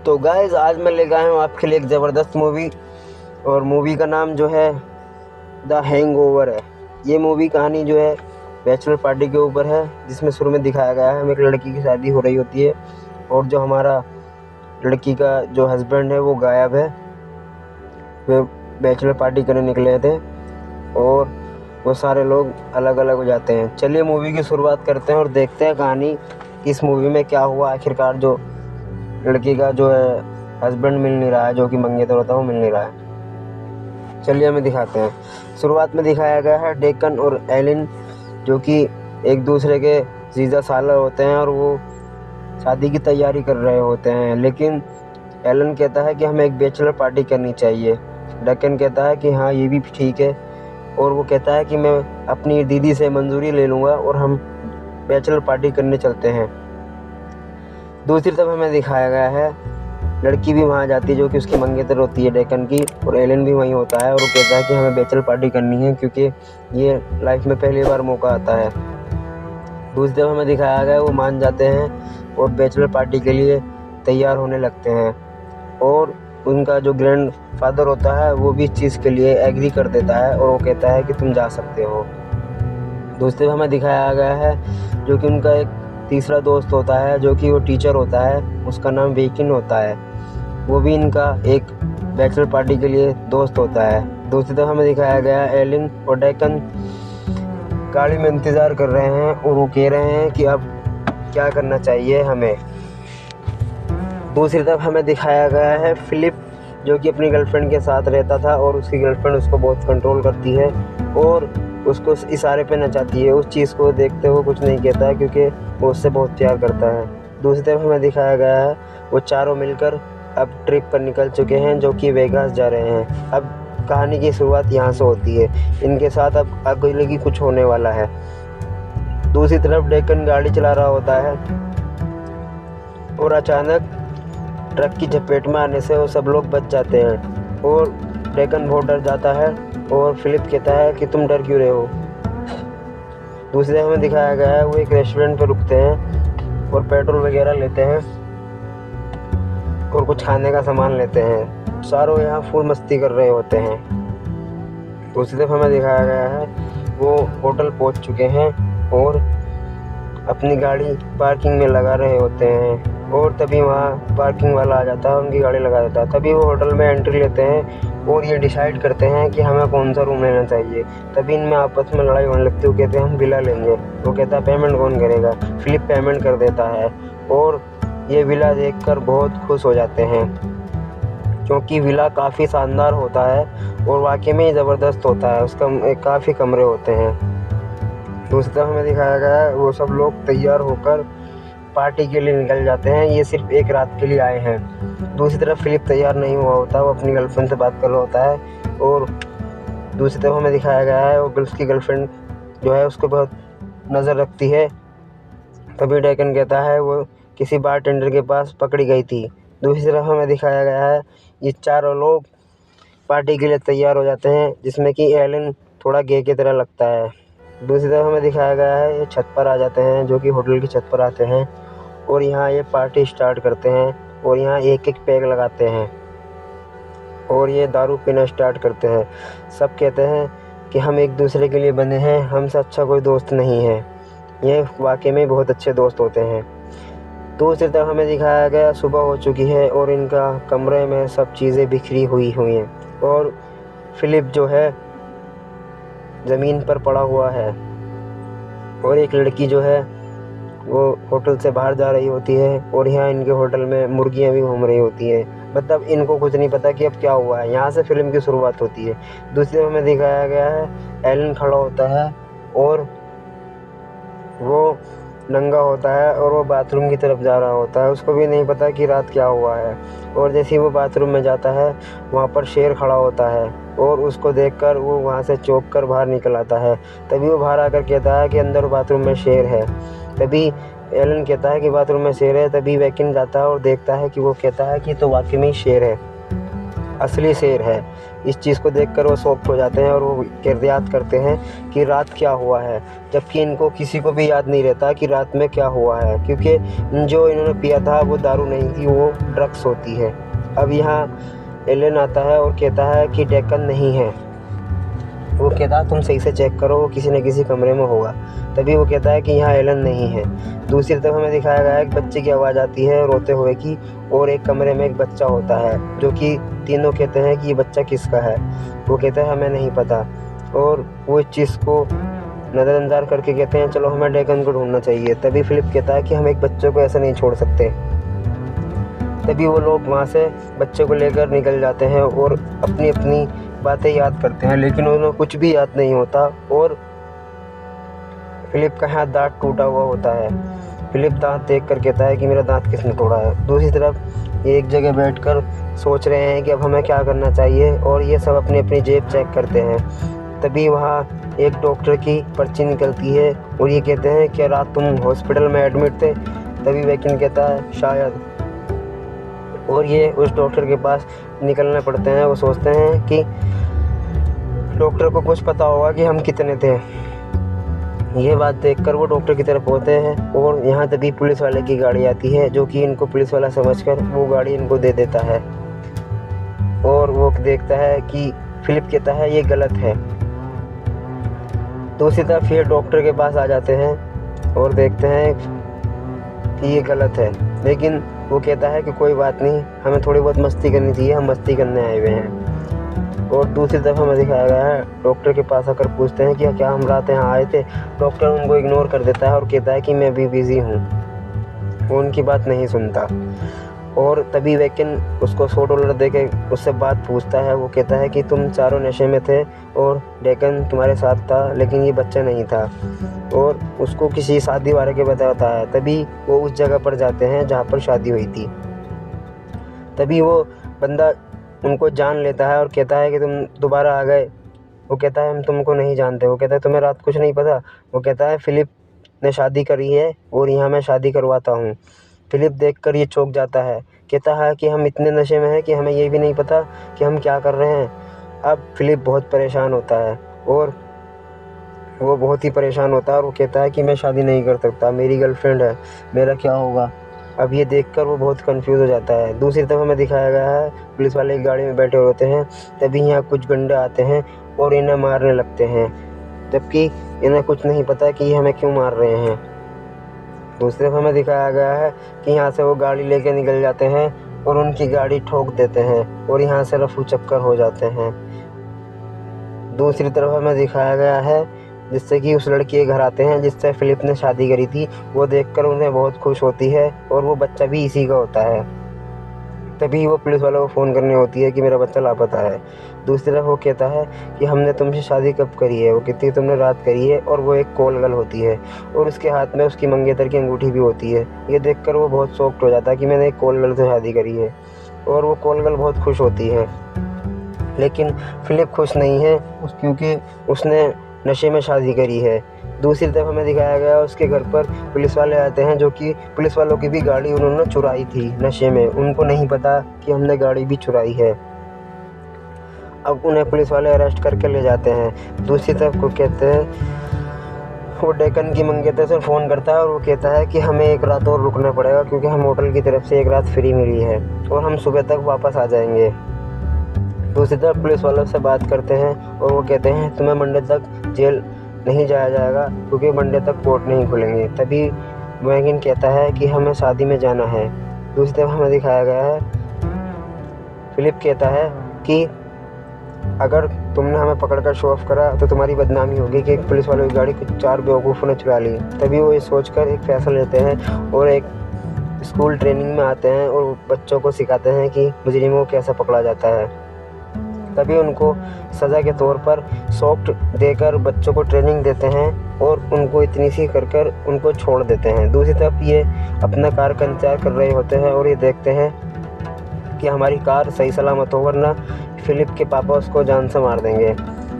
तो गाइस आज मैं लेकर आया हूँ आपके लिए एक ज़बरदस्त मूवी, और मूवी का नाम जो है द हैंगओवर है। ये मूवी कहानी जो है बैचलर पार्टी के ऊपर है, जिसमें शुरू में दिखाया गया है हमें एक लड़की की शादी हो रही होती है और जो हमारा लड़की का जो हस्बैंड है वो गायब है। वे बैचलर पार्टी करने निकले थे और वो सारे लोग अलग अलग हो जाते हैं। चलिए मूवी की शुरुआत करते हैं और देखते हैं कहानी कि इस मूवी में क्या हुआ। आखिरकार जो लड़की का जो है हस्बैंड मिल नहीं रहा है, जो कि मंगेतर होता है वो मिल नहीं रहा है। चलिए हमें दिखाते हैं। शुरुआत में दिखाया गया है डेकन और एलिन, जो कि एक दूसरे के जीजा साला होते हैं और वो शादी की तैयारी कर रहे होते हैं। लेकिन एलन कहता है कि हमें एक बैचलर पार्टी करनी चाहिए। डेकन कहता है कि हाँ ये भी ठीक है, और वो कहता है कि मैं अपनी दीदी से मंजूरी ले लूँगा और हम बैचलर पार्टी करने चलते हैं। दूसरी तरफ हमें दिखाया गया है लड़की भी वहाँ जाती है, जो कि उसकी मंगेतर होती है डेकन की, और एलन भी वहीं होता है और वो कहता है कि हमें बैचलर पार्टी करनी है क्योंकि ये लाइफ में पहली बार मौका आता है। दूसरी तरफ हमें दिखाया गया वो मान जाते हैं और बैचलर पार्टी के लिए तैयार होने लगते हैं, और उनका जो ग्रैंड फादर होता है वो भी इस चीज़ के लिए एग्री कर देता है और वो कहता है कि तुम जा सकते हो। दूसरी तरफ हमें दिखाया गया है जो कि उनका एक तीसरा दोस्त होता है, जो कि वो टीचर होता है, उसका नाम वेकिन होता है। वो भी इनका एक बैचलर पार्टी के लिए दोस्त होता है। दूसरी तरफ हमें दिखाया गया एलिन और डेकन गाड़ी में इंतज़ार कर रहे हैं और वो कह रहे हैं कि अब क्या करना चाहिए हमें। दूसरी तरफ हमें दिखाया गया है फिलिप, जो कि अपनी गर्लफ्रेंड के साथ रहता था और उसकी गर्लफ्रेंड उसको बहुत कंट्रोल करती है और उसको इशारे पे नचाती है। उस चीज़ को देखते हुए कुछ नहीं कहता है क्योंकि वो उससे बहुत प्यार करता है। दूसरी तरफ हमें दिखाया गया है वो चारों मिलकर अब ट्रिप पर निकल चुके हैं, जो कि वेगास जा रहे हैं। अब कहानी की शुरुआत यहाँ से होती है। इनके साथ अब अगले की कुछ होने वाला है। दूसरी तरफ डेकन गाड़ी चला रहा होता है और अचानक ट्रक की चपेट में आने से वो सब लोग बच जाते हैं और डेकन बहुत डर जाता है और फिलिप कहता है कि तुम डर क्यों रहे हो। दूसरी तरफ हमें दिखाया गया है वो एक रेस्टोरेंट पर रुकते हैं और पेट्रोल वगैरह लेते हैं और कुछ खाने का सामान लेते हैं। सारों यहाँ फुल मस्ती कर रहे होते हैं। दूसरी तरफ हमें दिखाया गया है वो होटल पहुँच चुके हैं और अपनी गाड़ी पार्किंग में लगा रहे होते हैं, और तभी वहाँ पार्किंग वाला आ जाता है, उनकी गाड़ी लगा देता है। तभी वो होटल में एंट्री लेते हैं और ये डिसाइड करते हैं कि हमें कौन सा रूम लेना चाहिए। तभी इनमें आपस में लड़ाई होने लगती है। वो कहते हैं हम विला लेंगे। वो कहता है पेमेंट कौन करेगा। फिलिप पेमेंट कर देता है और ये विला देखकर बहुत खुश हो जाते हैं, क्योंकि विला काफ़ी शानदार होता है और वाकई में ज़बरदस्त होता है। उसका काफ़ी कमरे होते हैं। दूसरी तरफ हमें दिखाया गया है वो सब लोग तैयार होकर पार्टी के लिए निकल जाते हैं। ये सिर्फ एक रात के लिए आए हैं। दूसरी तरफ फिलिप तैयार नहीं हुआ होता, वो अपनी गर्लफ्रेंड से बात कर रहा होता है, और दूसरी तरफ हमें दिखाया गया है वो उसकी गर्लफ्रेंड जो है उसको बहुत नज़र रखती है। तभी डेकन कहता है वो किसी बारटेंडर के पास पकड़ी गई थी। दूसरी तरफ हमें दिखाया गया है ये चारों लोग पार्टी के लिए तैयार हो जाते हैं, जिसमें कि एलन थोड़ा गे की तरह लगता है। दूसरी तरफ हमें दिखाया गया है ये छत पर आ जाते हैं, जो कि होटल की छत पर आते हैं और यहाँ ये पार्टी स्टार्ट करते हैं और यहाँ एक एक पैग लगाते हैं और ये दारू पीना स्टार्ट करते हैं। सब कहते हैं कि हम एक दूसरे के लिए बने हैं, हमसे अच्छा कोई दोस्त नहीं है। ये वाकई में बहुत अच्छे दोस्त होते हैं। दूसरी तरफ हमें दिखाया गया सुबह हो चुकी है और इनका कमरे में सब चीज़ें बिखरी हुई हैं और फिलिप जो है ज़मीन पर पड़ा हुआ है और एक लड़की जो है वो होटल से बाहर जा रही होती है और यहाँ इनके होटल में मुर्गियाँ भी घूम रही होती हैं। मतलब इनको कुछ नहीं पता कि अब क्या हुआ है। यहाँ से फिल्म की शुरुआत होती है। दूसरी तरफ हमें दिखाया गया है एलन खड़ा होता है और वो नंगा होता है और वो बाथरूम की तरफ जा रहा होता है। उसको भी नहीं पता कि रात क्या हुआ है, और जैसे ही वो बाथरूम में जाता है वहाँ पर शेर खड़ा होता है और उसको देखकर वो वहाँ से चौंक कर बाहर निकल आता है। तभी वो बाहर आकर कहता है कि अंदर बाथरूम में शेर है। तभी एलन कहता है कि बाथरूम में शेर है। तभी वेकिन जाता है और देखता है कि वो कहता है कि तो वाकई में शेर है। असली शेर है। इस चीज़ को देखकर वो शॉक्ड हो जाते हैं और वो याद करते हैं कि रात क्या हुआ है, जबकि इनको किसी को भी याद नहीं रहता कि रात में क्या हुआ है, क्योंकि जो इन्होंने पिया था वो दारू नहीं थी, वो ड्रग्स होती है। अब यहाँ एलन आता है और कहता है कि डेकन नहीं है। वो कहता है तुम सही से चेक करो, वो किसी न किसी कमरे में होगा। तभी वो कहता है कि यहाँ एलन नहीं है। दूसरी तरफ हमें दिखाया गया है कि बच्चे की आवाज़ आती है रोते हुए की, और एक कमरे में एक बच्चा होता है, जो कि तीनों कहते हैं कि ये बच्चा किसका है। वो कहता है हमें नहीं पता, और वो इस चीज़ को नज़रअंदाज करके कहते हैं चलो हमें डेकन को ढूंढना चाहिए। तभी फिलिप कहता है कि हम एक बच्चे को ऐसे नहीं छोड़ सकते। तभी वो लोग वहाँ से बच्चे को लेकर निकल जाते हैं और अपनी अपनी बातें याद करते हैं, लेकिन उन्हें कुछ भी याद नहीं होता। और फिलिप का हाथ दांत टूटा हुआ होता है। फिलिप दांत देखकर कहता है कि मेरा दांत किसने तोड़ा है। दूसरी तरफ ये एक जगह बैठकर सोच रहे हैं कि अब हमें क्या करना चाहिए, और ये सब अपनी अपनी जेब चेक करते हैं। तभी वहाँ एक डॉक्टर की पर्ची निकलती है और ये कहते हैं कि रात तुम हॉस्पिटल में एडमिट थे। तभी वैकिन कहता है शायद, और ये उस डॉक्टर के पास निकलने पड़ते हैं। वो सोचते हैं कि डॉक्टर को कुछ पता होगा कि हम कितने थे। ये बात देखकर वो डॉक्टर की तरफ होते हैं, और यहाँ तभी पुलिस वाले की गाड़ी आती है, जो कि इनको पुलिस वाला समझकर वो गाड़ी इनको दे देता है। और वो देखता है कि फिलिप कहता है ये गलत है। दूसरी तरफ फिर डॉक्टर के पास आ जाते हैं और देखते हैं कि ये गलत है, लेकिन वो कहता है कि कोई बात नहीं, हमें थोड़ी बहुत मस्ती करनी चाहिए, हम मस्ती करने आए हुए हैं। और दूसरी तरफ हमें दिखाया गया है डॉक्टर के पास आकर पूछते हैं कि क्या हम रात यहाँ आए थे। डॉक्टर उनको इग्नोर कर देता है और कहता है कि मैं भी बिज़ी हूँ। वो उनकी बात नहीं सुनता। और तभी वैकिन उसको $100 देके उससे बात पूछता है। वो कहता है कि तुम चारों नशे में थे और डेकन तुम्हारे साथ था, लेकिन ये बच्चा नहीं था। और उसको किसी शादी वाले के बताता है। तभी वो उस जगह पर जाते हैं जहाँ पर शादी हुई थी। तभी वो बंदा उनको जान लेता है और कहता है कि तुम दोबारा आ गए। वो कहता है हम तुमको नहीं जानते। वो कहता है तुम्हें रात कुछ नहीं पता। वो कहता है फिलिप ने शादी करी है और यहाँ मैं शादी करवाता हूँ। फिलिप देखकर ये चौंक जाता है। कहता है कि हम इतने नशे में हैं कि हमें ये भी नहीं पता कि हम क्या कर रहे हैं। अब फिलिप बहुत परेशान होता है, और वो बहुत ही परेशान होता है, और वो कहता है कि मैं शादी नहीं कर सकता, मेरी गर्लफ्रेंड है, मेरा क्या होगा। अब ये देखकर वो बहुत कंफ्यूज हो जाता है। दूसरी तरफ हमें दिखाया गया है पुलिस वाले एक गाड़ी में बैठे होते हैं। तभी यहाँ कुछ गुंडे आते हैं और इन्हें मारने लगते हैं, जबकि इन्हें कुछ नहीं पता कि ये हमें क्यों मार रहे हैं। दूसरी तरफ हमें दिखाया गया है कि यहाँ से वो गाड़ी लेके निकल जाते हैं और उनकी गाड़ी ठोक देते हैं और यहाँ से रफू चक्कर हो जाते हैं। दूसरी तरफ हमें दिखाया गया है जिससे कि उस लड़की के घर आते हैं जिससे फिलिप ने शादी करी थी। वो देखकर उन्हें बहुत खुश होती है, और वो बच्चा भी इसी का होता है। तभी वो पुलिस वालों को फ़ोन करनी होती है कि मेरा बच्चा लापता है। दूसरी तरफ वो कहता है कि हमने तुमसे शादी कब करी है। वो कहती है तुमने रात करी है, और वो एक कॉल गर्ल होती है, और उसके हाथ में उसकी मंगेतर की अंगूठी भी होती है। ये देखकर वो बहुत शॉक्ड हो जाता है कि मैंने एक कॉल गर्ल से शादी करी है, और वो कॉल गर्ल बहुत खुश होती है। लेकिन फिलिप खुश नहीं है क्योंकि उसने नशे में शादी करी है। दूसरी तरफ हमें दिखाया गया उसके घर पर पुलिस वाले आते हैं, जो कि पुलिस वालों की भी गाड़ी उन्होंने चुराई थी नशे में। उनको नहीं पता कि हमने गाड़ी भी चुराई है। अब उन्हें पुलिस वाले अरेस्ट करके ले जाते हैं। दूसरी तरफ को कहते हैं वो डेकन की मंगेतर से फ़ोन करता है और वो कहता है कि हमें एक रात और रुकना पड़ेगा, क्योंकि हम होटल की तरफ से एक रात फ्री मिली है और हम सुबह तक वापस आ जाएंगे। दूसरी तरफ पुलिस वालों से बात करते हैं और वो कहते हैं तुम्हें मंडे तक जेल नहीं जाया जाएगा, क्योंकि मंडे तक कोर्ट नहीं खुलेंगे। तभी वैकिन कहता है कि हमें शादी में जाना है। दूसरी तरफ हमें दिखाया गया है फिलिप कहता है कि अगर तुमने हमें पकड़कर शो ऑफ करा तो तुम्हारी बदनामी होगी कि एक पुलिस वालों की गाड़ी कुछ 4 बेवकूफ़ों ने चुरा ली। तभी वो ये सोचकर एक फैसला लेते हैं और एक स्कूल ट्रेनिंग में आते हैं और बच्चों को सिखाते हैं कि मुजरिमों को कैसे पकड़ा जाता है। तभी उनको सज़ा के तौर पर सॉफ्ट देकर बच्चों को ट्रेनिंग देते हैं और उनको इतनी सी कर कर उनको छोड़ देते हैं। दूसरी तरफ ये अपना कार का इंतजार कर रहे होते हैं और ये देखते हैं कि हमारी कार सही सलामत हो, वरना फिलिप के पापा उसको जान से मार देंगे।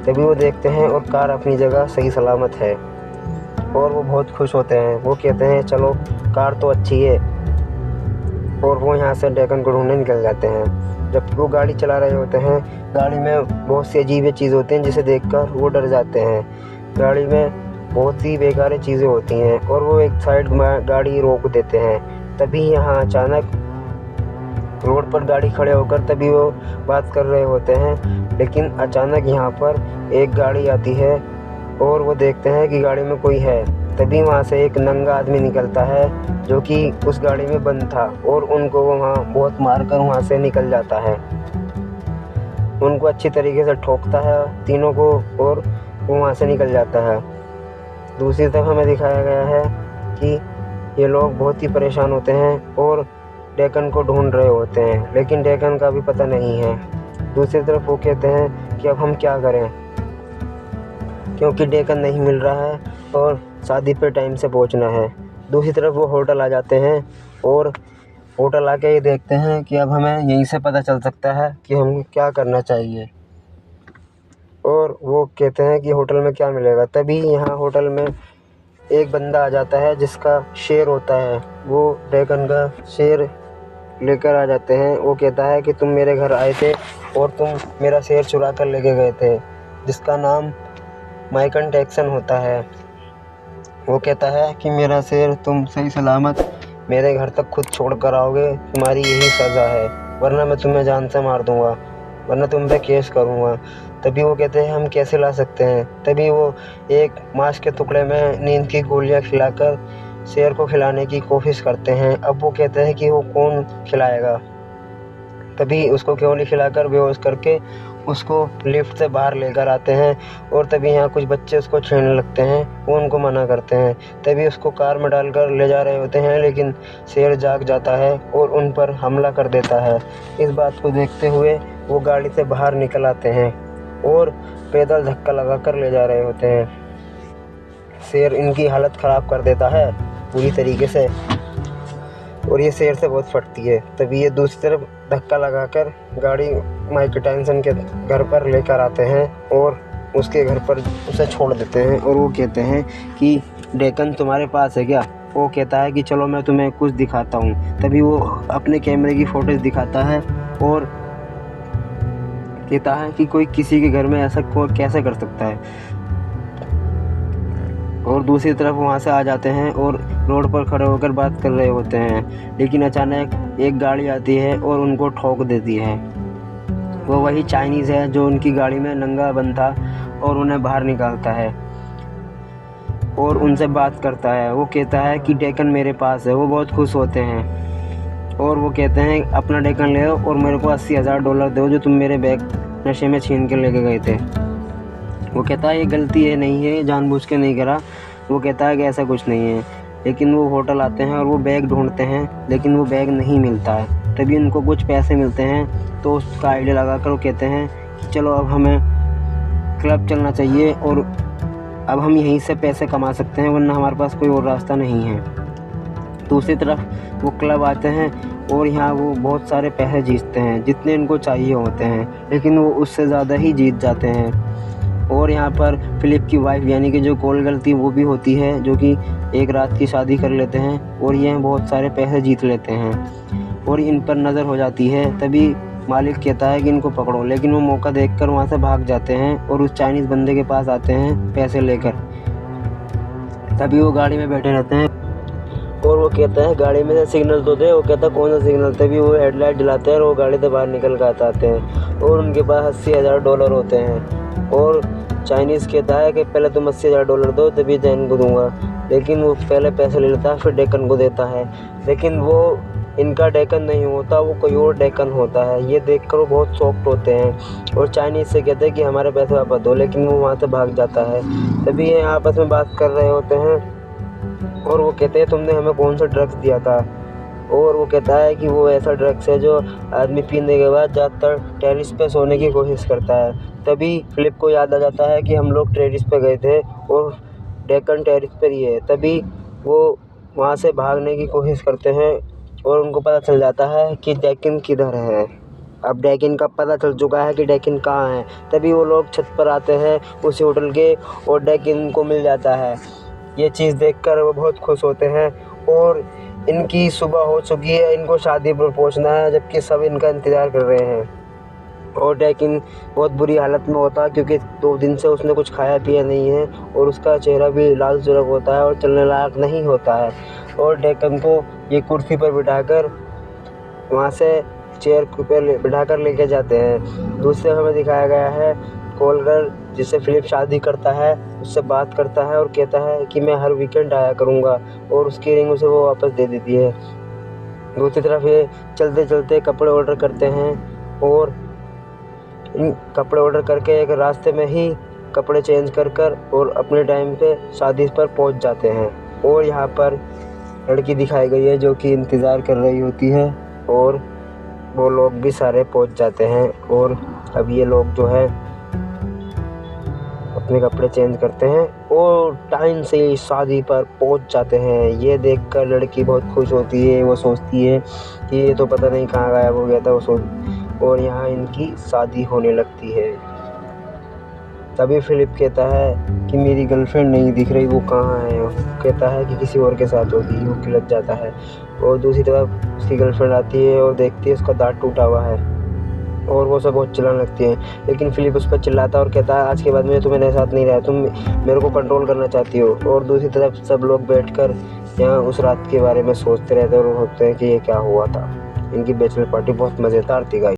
तभी वो देखते हैं और कार अपनी जगह सही सलामत है और वो बहुत खुश होते हैं। वो कहते हैं चलो कार तो अच्छी है। और वो यहाँ से डेक्कन को ढूंढने निकल जाते हैं। जब वो गाड़ी चला रहे होते हैं, गाड़ी में बहुत सी अजीब चीज़ होती हैं जिसे देखकर वो डर जाते हैं। गाड़ी में बहुत सी बेकार चीज़ें होती हैं और वो एक साइड में गाड़ी रोक देते हैं। तभी यहाँ अचानक रोड पर गाड़ी खड़े होकर तभी वो बात कर रहे होते हैं, लेकिन अचानक यहाँ पर एक गाड़ी आती है और वो देखते हैं कि गाड़ी में कोई है। तभी वहाँ से एक नंगा आदमी निकलता है जो कि उस गाड़ी में बंद था और उनको वहाँ बहुत मारकर वहाँ से निकल जाता है। उनको अच्छी तरीके से ठोकता है तीनों को और वो वहाँ से निकल जाता है। दूसरी तरफ हमें दिखाया गया है कि ये लोग बहुत ही परेशान होते हैं और डेक्कन को ढूंढ रहे होते हैं, लेकिन डेक्कन का भी पता नहीं है। दूसरी तरफ वो कहते हैं कि अब हम क्या करें, क्योंकि डेक्कन नहीं मिल रहा है और शादी पे टाइम से पहुंचना है। दूसरी तरफ वो होटल आ जाते हैं और होटल आके ये देखते हैं कि अब हमें यहीं से पता चल सकता है कि हम क्या करना चाहिए। और वो कहते हैं कि होटल में क्या मिलेगा। तभी यहाँ होटल में एक बंदा आ जाता है जिसका शेर होता है। वो डेक्कन का शेर लेकर आ जाते हैं। वो कहता है कि तुम मेरे घर आए थे और तुम मेरा शेर चुरा कर लेके गए थे, जिसका नाम माइकल टैक्सन होता है। वो कहता है कि मेरा शेर तुम सही सलामत मेरे घर तक खुद छोड़ कर आओगे, तुम्हारी यही सज़ा है, वरना मैं तुम्हें जान से मार दूँगा, वरना तुम पे केस करूँगा। तभी वो कहते हैं हम कैसे ला सकते हैं। तभी वो एक मांस के टुकड़े में नींद की गोलियां खिलाकर शेर को खिलाने की कोशिश करते हैं। अब वो कहते हैं कि वो कौन खिलाएगा। तभी उसको गोली खिलाकर बेहोश करके उसको लिफ्ट से बाहर लेकर आते हैं और तभी यहाँ कुछ बच्चे उसको छेड़ने लगते हैं। वो उनको मना करते हैं। तभी उसको कार में डालकर ले जा रहे होते हैं, लेकिन शेर जाग जाता है और उन पर हमला कर देता है। इस बात को देखते हुए वो गाड़ी से बाहर निकल आते हैं और पैदल धक्का लगाकर ले जा रहे होते हैं। शेर इनकी हालत ख़राब कर देता है पूरी तरीके से और ये शेर से बहुत फटती है। तभी ये दूसरी तरफ धक्का लगाकर गाड़ी माइकल टैक्सन के घर पर लेकर आते हैं और उसके घर पर उसे छोड़ देते हैं। और वो कहते हैं कि डेक्कन तुम्हारे पास है क्या। वो कहता है कि चलो मैं तुम्हें कुछ दिखाता हूँ। तभी वो अपने कैमरे की फ़ोटोज़ दिखाता है और कहता है कि कोई किसी के घर में ऐसा कैसे कर सकता है। और दूसरी तरफ वहाँ से आ जाते हैं और रोड पर खड़े होकर बात कर रहे होते हैं, लेकिन अचानक एक गाड़ी आती है और उनको ठोक देती है। वो वही चाइनीज़ है जो उनकी गाड़ी में नंगा बंद था और उन्हें बाहर निकालता है और उनसे बात करता है। वो कहता है कि डेक्कन मेरे पास है। वो बहुत खुश होते हैं और वो कहते हैं अपना डेक्कन ले और मेरे को $80,000 दो जो तुम मेरे बैग नशे में छीन के लेके गए थे। वो कहता है ये गलती है नहीं है, जानबूझ के नहीं करा। वो कहता है कि ऐसा कुछ नहीं है। लेकिन वो होटल आते हैं और वो बैग ढूंढते हैं, लेकिन वो बैग नहीं मिलता है। तभी उनको कुछ पैसे मिलते हैं तो उसका आइडिया लगाकर वो कहते हैं कि चलो अब हमें क्लब चलना चाहिए और अब हम यहीं से पैसे कमा सकते हैं, वरना हमारे पास कोई और रास्ता नहीं है। दूसरी तरफ वो क्लब आते हैं और यहाँ वो बहुत सारे पैसे जीतते हैं जितने इनको चाहिए होते हैं, लेकिन वो उससे ज़्यादा ही जीत जाते हैं। और यहाँ पर फिलिप की वाइफ यानी कि जो कॉल गर्ल थी वो भी होती है, जो कि एक रात की शादी कर लेते हैं और ये बहुत सारे पैसे जीत लेते हैं और इन पर नज़र हो जाती है। तभी मालिक कहता है कि इनको पकड़ो, लेकिन वो मौका देखकर वहाँ से भाग जाते हैं और उस चाइनीज़ बंदे के पास आते हैं पैसे लेकर। तभी वो गाड़ी में बैठे रहते हैं और वो कहता है गाड़ी में से सिग्नल तो दे। वो कहता है कौन सा सिग्नल। तभी वो हेडलाइट जलाते हैं और वो गाड़ी से बाहर निकल कर आते हैं और उनके पास $80,000 होते हैं। और चाइनीज़ कहता है कि पहले तुम $80,000 दो तभी जैन को दूंगा, लेकिन वो पहले पैसे ले लेता है फिर डेक्कन को देता है। लेकिन वो इनका डेक्कन नहीं होता, वो कोई और डेक्कन होता है। ये देखकर वो बहुत शॉक्ड होते हैं और चाइनीज़ से कहते हैं कि हमारे पैसे वापस दो, लेकिन वो वहाँ से भाग जाता है। तभी ये आपस में बात कर रहे होते हैं और वो कहते हैं तुमने हमें कौन सा ड्रग्स दिया था। और वो कहता है कि वो ऐसा ड्रग्स है जो आदमी पीने के बाद ज़्यादातर टेरेस पे सोने की कोशिश करता है। तभी फिलिप को याद आ जाता है कि हम लोग टेरेस पे गए थे और डेक्कन टेरेस पर ही है। तभी वो वहाँ से भागने की कोशिश करते हैं और उनको पता चल जाता है कि डेक्कन किधर है। अब डेक्कन का पता चल चुका है कि डेक्कन कहाँ है। तभी वो लोग छत पर आते हैं उसी होटल के और डेक्कन को मिल जाता है। ये चीज़ देखकर वो बहुत खुश होते हैं और इनकी सुबह हो चुकी है, इनको शादी पर पहुंचना है, जबकि सब इनका इंतज़ार कर रहे हैं। और डेकिन बहुत बुरी हालत में होता है क्योंकि 2 दिन से उसने कुछ खाया पिया नहीं है और उसका चेहरा भी लाल सुर्ख होता है और चलने लायक नहीं होता है। और डेकन को ये कुर्सी पर बिठाकर वहाँ से चेयर पे बिठाकर लेके जाते हैं। दूसरे हमें दिखाया गया है कॉलर, जिससे फिलिप शादी करता है, उससे बात करता है और कहता है कि मैं हर वीकेंड आया करूँगा, और उसकी रिंग उसे वो वापस दे देती है। दूसरी तरफ ये चलते चलते कपड़े ऑर्डर करते हैं और इन कपड़े ऑर्डर करके एक रास्ते में ही कपड़े चेंज कर और अपने टाइम पे शादी पर पहुंच जाते हैं। और यहाँ पर लड़की दिखाई गई है जो कि इंतज़ार कर रही होती है, और वो लोग भी सारे पहुंच जाते हैं। और अब ये लोग जो है अपने कपड़े चेंज करते हैं और टाइम से ही शादी पर पहुंच जाते हैं। ये देखकर लड़की बहुत खुश होती है, वो सोचती है कि ये तो पता नहीं कहाँ गायब हो गया था, और यहाँ इनकी शादी होने लगती है। तभी फिलिप कहता है कि मेरी गर्लफ्रेंड नहीं दिख रही, वो कहाँ है। वो कहता है कि किसी और के साथ होगी, वो खिलक जाता है। और दूसरी तरफ उसकी गर्लफ्रेंड आती है और देखती है उसका दांत टूटा हुआ है, और वो सब बहुत चिल्लाने लगती है। लेकिन फिलिप उस पर चिल्लाता है और कहता है आज के बाद में तुम मेरे साथ नहीं रहा, तुम मेरे को कंट्रोल करना चाहती हो। और दूसरी तरफ सब लोग बैठकर यहाँ उस रात के बारे में सोचते रहते हैं और सोचते हैं कि ये क्या हुआ था। इनकी बैचलर पार्टी बहुत मज़ेदार थी गाइस।